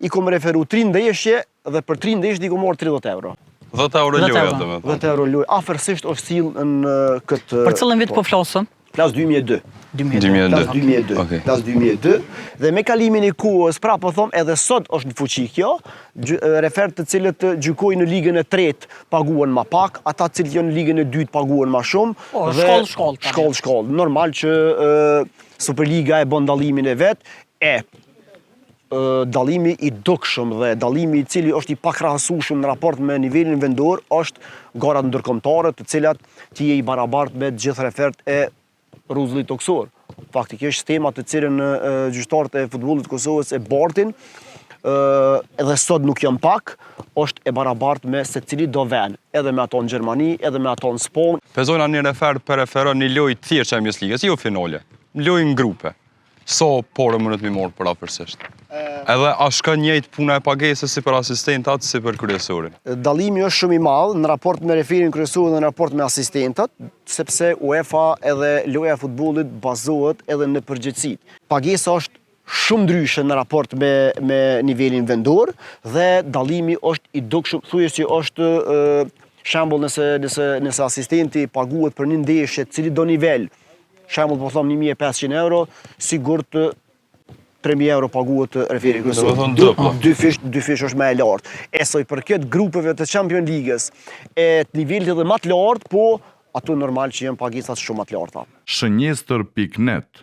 i kom referu 3 ndeshje dhe për 3 ndeshje i kom marrë 30 euro. 10 euro lojë atë me. 10 euro lojë. Afërsisht është sill në këtë. Për cilën vit po flasëm? Klas 2002. 2002. Okay. Klas 2002. Dhe me kalimin e kohës, pra po them, edhe sot është në fuqi kjo, refert të cilët gjykojnë në ligën e 3 paguhen më pak, ata të cilët janë në ligën e 2 paguhen më shumë. Shkollë. Normal që Superliga e bën dallimin e vet, dallimi i dukshëm dhe dallimi i cili është i pakrahasueshëm në raport me nivelin vendor është garat ndërkombëtare, të cilat ti je i barabartë me të gjithë refert e rruzullit toksor. Faktikisht sistema të cilën gjyqtarët e futbollit të Kosovës e bartin, edhe sot nuk janë pak, është e barabartë me secili do vend, edhe me ato në Gjermani, edhe me ato në Span. Pezojna një refert për referon një lojë të thjeshtë Champions League, jo finale, lojë në grupe. So porë më në të mi morë për afërsisht. Edhe a shka njëjtë puna e pagesës si për asistentat, si për kryesorin? Dallimi është shumë i madh në raport me referin kryesor dhe në raport me asistentat, sepse UEFA edhe loja e futbollit bazohet edhe në përgjegjësi. Pagesa është shumë ndryshe në raport me nivelin vendor dhe dallimi është i dukshëm, thjesht që është shembull nëse asistenti paguhet për një ndeshje cili do nivel, shembull po them 1500 euro, sigurt 3000 euro paguhet referi kryesor. Dy fish është më e lartë. Esoj për këtë grupeve të Champions League-s e të nivelit edhe më të lartë, po ato normal që janë pagesat shumë më të larta. Shënjestër.net